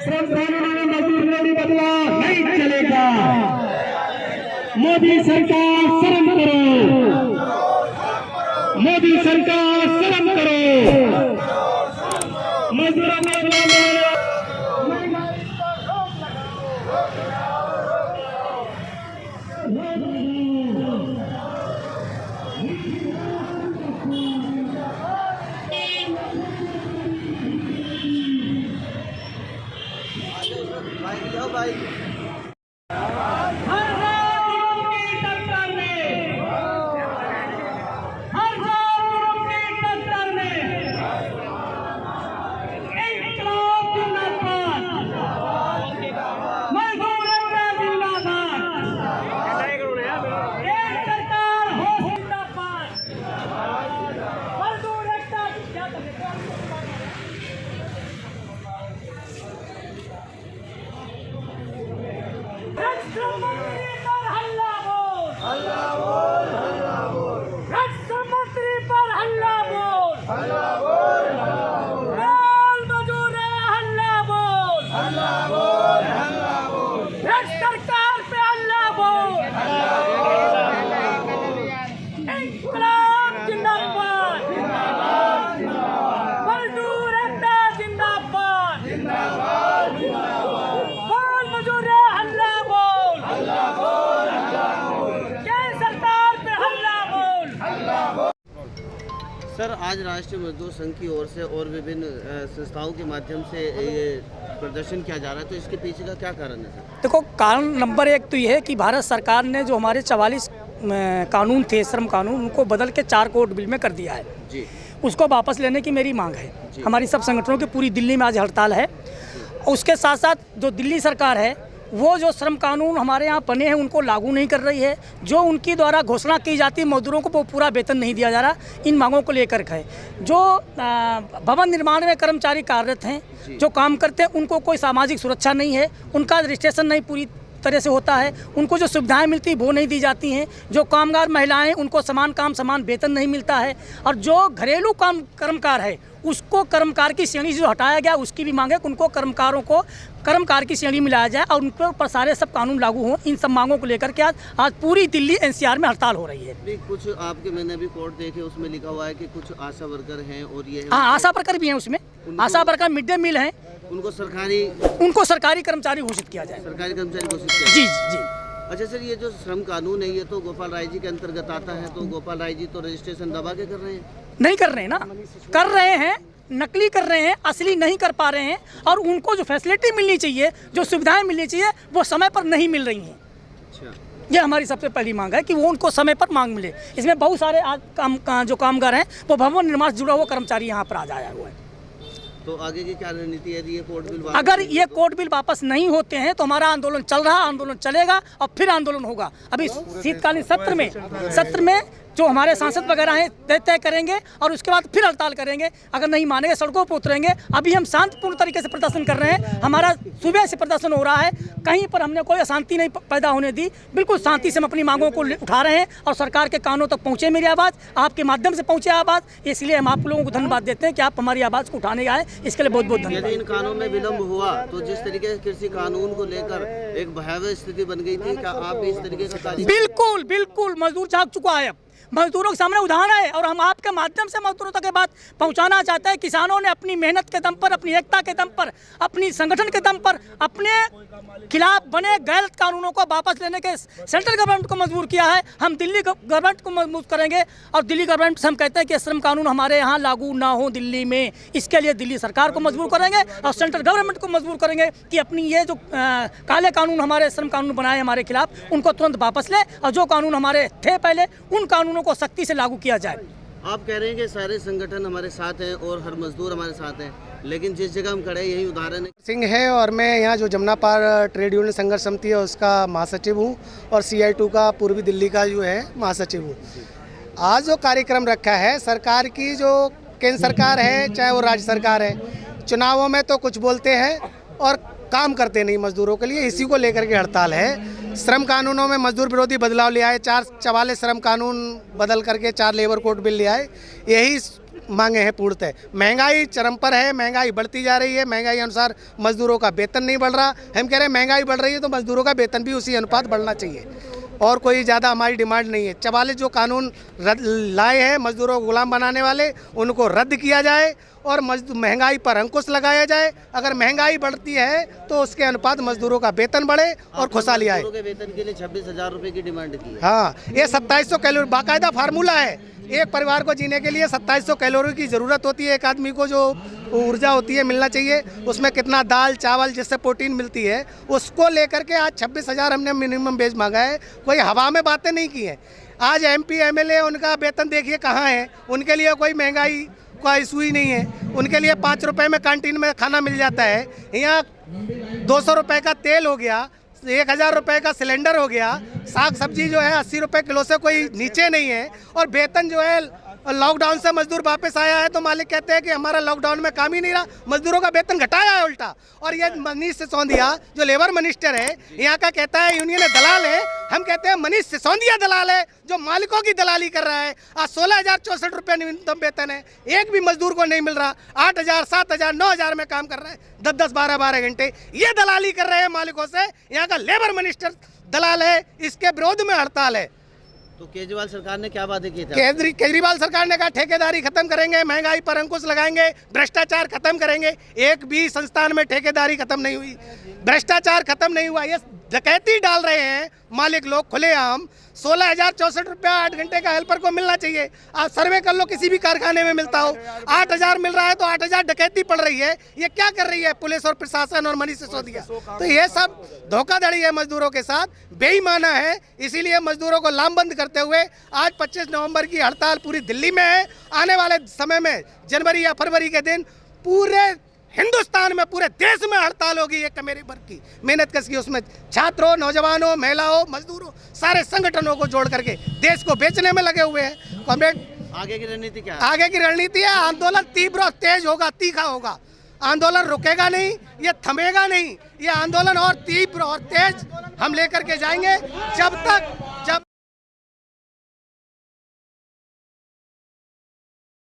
श्रम कानूनों में मजदूर विरोधी बदलाव नहीं चलेगा। मोदी सरकार शर्म करो, मोदी सरकार शर्म करो। मजदूरों को सर, आज राष्ट्रीय मजदूर संघ की ओर से और विभिन्न संस्थाओं के माध्यम से ये प्रदर्शन किया जा रहा है, तो इसके पीछे का क्या कारण है सर? देखो, कारण नंबर 1 तो ये है कि भारत सरकार ने जो हमारे 44 कानून थे, श्रम कानून, उनको बदल के 4 कोड बिल में कर दिया है जी। उसको वापस लेने की मेरी मांग है। हमारी सब संगठनों की पूरी दिल्ली में आज हड़ताल है। उसके साथ साथ जो दिल्ली सरकार है वो जो श्रम कानून हमारे यहाँ बने हैं उनको लागू नहीं कर रही है। जो उनकी द्वारा घोषणा की जाती है मजदूरों को वो पूरा वेतन नहीं दिया जा रहा। इन मांगों को लेकर है जो भवन निर्माण में कर्मचारी कार्यरत हैं, जो काम करते हैं, उनको कोई सामाजिक सुरक्षा नहीं है, उनका रजिस्ट्रेशन नहीं पूरी तरह से होता है, उनको जो सुविधाएं मिलती हैं वो नहीं दी जाती हैं। जो कामगार महिलाएं, उनको समान काम समान वेतन नहीं मिलता है। और जो घरेलू काम कर्मकार है उसको कर्मकार की श्रेणी से जो हटाया गया, उसकी भी मांग है कि उनको कर्मकारों को कर्मकार की श्रेणी में लाया जाए और उनके ऊपर सारे सब कानून लागू हों। इन सब मांगों को लेकर के आज पूरी दिल्ली एनसीआर में हड़ताल हो रही है। कुछ आपके मैंने भी कोर्ट देखे, उसमें लिखा हुआ है कि कुछ आशा वर्कर हैं और ये हाँ, आशा वर्कर भी हैं उसमें। आशा वर्कर मिड डे मील हैं, उनको सरकारी कर्मचारी घोषित किया जाए। सरकारी कर्मचारी घोषित किया जी जी। अच्छा सर, ये जो श्रम कानून है ये तो गोपाल राय जी के अंतर्गत आता है, तो गोपाल राय जी तो रजिस्ट्रेशन दबा के कर रहे हैं? नहीं कर रहे हैं ना, कर रहे हैं, नकली कर रहे हैं, असली नहीं कर पा रहे हैं। और उनको जो फैसिलिटी मिलनी चाहिए, जो सुविधाएं मिलनी चाहिए, वो समय पर नहीं मिल रही हैं। अच्छा, ये हमारी सबसे पहली मांग है कि वो उनको समय पर मांग मिले। इसमें बहुत सारे आज जो कामगार हैं वो भवन निर्माण से जुड़ा हुआ कर्मचारी यहाँ पर आ जाया हुआ है। तो आगे की क्या रणनीति है? ये कोर्ट बिल अगर ये कोर्ट बिल वापस नहीं होते हैं तो हमारा आंदोलन चल रहा, आंदोलन चलेगा और फिर आंदोलन होगा। अभी शीतकालीन सत्र में जो हमारे सांसद वगैरह हैं तय करेंगे और उसके बाद फिर हड़ताल करेंगे। अगर नहीं मानेंगे सड़कों पर उतरेंगे। अभी हम शांतिपूर्ण तरीके से प्रदर्शन कर रहे हैं। हमारा सुबह से प्रदर्शन हो रहा है, कहीं पर हमने कोई अशांति नहीं पैदा होने दी। बिल्कुल शांति से हम अपनी मांगों को उठा रहे हैं और सरकार के कानों तक पहुँचे मेरी आवाज़, आपके माध्यम से पहुँचे आवाज़। इसलिए हम आप लोगों को धन्यवाद देते हैं कि आप हमारी आवाज़ को उठाने आए, इसके लिए बहुत बहुत धन्यवाद। यदि इन कानून में विलम्ब हुआ तो जिस तरीके से कृषि कानून को लेकर एक भयावह स्थिति बन गई थी, क्या आप भी इस तरीके का कार्य? बिल्कुल बिल्कुल, मजदूर जाग चुका है। मजदूरों के सामने उदाहरण है और हम आपके माध्यम से मजदूरों तक ये बात पहुंचाना चाहते हैं। किसानों ने अपनी मेहनत के दम पर, अपनी एकता के दम पर, अपनी संगठन के दम पर अपने खिलाफ बने गलत कानूनों को वापस लेने के सेंट्रल गवर्नमेंट को मजबूर किया है। हम दिल्ली गवर्नमेंट को मजबूर करेंगे और दिल्ली गवर्नमेंट से हम कहते हैं कि श्रम कानून हमारे यहाँ लागू ना हो दिल्ली में। इसके लिए दिल्ली सरकार को मजबूर करेंगे और सेंट्रल गवर्नमेंट को मजबूर करेंगे कि अपनी ये जो काले कानून हमारे श्रम कानून बनाए हमारे खिलाफ, उनको तुरंत वापस लें और जो कानून हमारे थे पहले, उन कानूनों को सख्ती से लागू किया जाए। आप कह रहे हैं कि सारे संगठन हमारे साथ हैं और हर मजदूर हमारे साथ हैं, लेकिन जिस जगह हम खड़े हैं यही उदाहरण है। सिंह है और मैं यहाँ जो जमुना पार ट्रेड यूनियन संघर्ष समिति है उसका महासचिव हूँ और CI2 का पूर्वी दिल्ली का जो है महासचिव हूँ। आज जो कार्यक्रम रखा है, सरकार की जो केंद्र सरकार है चाहे वो राज्य सरकार है, चुनावों में तो कुछ बोलते हैं और काम करते नहीं मजदूरों के लिए। इसी को लेकर के हड़ताल है। श्रम कानूनों में मजदूर विरोधी बदलाव ले आए, 44 श्रम कानून बदल करके 4 लेबर कोड बिल ले आए। यही मांगे हैं पूर्णतः। महंगाई चरम पर है, महंगाई बढ़ती जा रही है, महंगाई अनुसार मजदूरों का वेतन नहीं बढ़ रहा। हम कह रहे हैं महंगाई बढ़ रही है तो मजदूरों का वेतन भी उसी अनुपात बढ़ना चाहिए, और कोई ज़्यादा हमारी डिमांड नहीं है। 44 जो कानून लाए हैं मजदूरों को गुलाम बनाने वाले, उनको रद्द किया जाए और महंगाई पर अंकुश लगाया जाए। अगर महंगाई बढ़ती है तो उसके अनुपात मजदूरों का वेतन बढ़े और खुशहाली आए। मजदूरों के वेतन के लिए 26,000 रुपये की डिमांड की है। हाँ, ये 2700 कैलोरी बाकायदा फार्मूला है। एक परिवार को जीने के लिए 2700 कैलोरी की ज़रूरत होती है। एक आदमी को जो ऊर्जा होती है मिलना चाहिए, उसमें कितना दाल चावल जिससे प्रोटीन मिलती है, उसको लेकर के आज 26,000 हमने मिनिमम वेज मांगा है। कोई हवा में बातें नहीं की हैं। आज MP MLA उनका वेतन देखिए कहाँ है, उनके लिए कोई महंगाई का इशू ही नहीं है। उनके लिए 5 रुपये में कैंटीन में खाना मिल जाता है। यहाँ 200 रुपये का तेल हो गया, 1,000 रुपये का सिलेंडर हो गया, साग सब्जी जो है 80 रुपये किलो से कोई नीचे नहीं है, और वेतन जो है लॉकडाउन से मजदूर वापस आया है तो मालिक कहते हैं कि हमारा लॉकडाउन में काम ही नहीं रहा, मजदूरों का वेतन घटाया है उल्टा। और ये मनीष सिसोदिया जो लेबर मिनिस्टर है यहाँ का कहता है यूनियन दलाल है। हम कहते हैं मनीष सिसोदिया दलाल है जो मालिकों की दलाली कर रहा है। आज 16,064 रुपये न्यूनतम वेतन है, एक भी मजदूर को नहीं मिल रहा। 8,000 7,000 9,000 में काम कर रहे हैं, 10-10 12-12 घंटे। ये दलाली कर रहे हैं मालिकों से। यहाँ का लेबर मिनिस्टर दलाल है, इसके विरोध में हड़ताल है। तो केजरीवाल सरकार ने क्या वादे किए थे? केजरीवाल सरकार ने कहा ठेकेदारी खत्म करेंगे, महंगाई पर अंकुश लगाएंगे, भ्रष्टाचार खत्म करेंगे। एक भी संस्थान में ठेकेदारी खत्म नहीं हुई, भ्रष्टाचार खत्म नहीं हुआ। ये डकैती डाल रहे हैं मालिक लोग खुलेआम। 16,064 रुपया 8 घंटे का हेल्पर को मिलना चाहिए। आप सर्वे कर लो, किसी भी कारखाने में मिलता हो। 8,000 मिल रहा है तो 8,000 डकैती पड़ रही है। ये क्या कर रही है पुलिस और प्रशासन और मनीष सिसोदिया? तो ये सब धोखाधड़ी है मजदूरों के साथ, बेईमाना है। इसीलिए मजदूरों को लामबंद करते हुए आज 25 नवंबर की हड़ताल पूरी दिल्ली में है। आने वाले समय में जनवरी या फरवरी के दिन पूरे हिंदुस्तान में, पूरे देश में हड़ताल होगी। एक मेरे वर्ग की मेहनत कसी, उसमें छात्रों, नौजवानों, महिलाओं, मजदूरों, सारे संगठनों को जोड़ करके देश को बेचने में लगे हुए हैं। कॉमरेड, आगे की रणनीति क्या है? आगे की रणनीति है आंदोलन तीव्र और तेज होगा, तीखा होगा। आंदोलन रुकेगा नहीं, ये थमेगा नहीं। ये आंदोलन और तीव्र और तेज हम लेकर के जाएंगे जब तक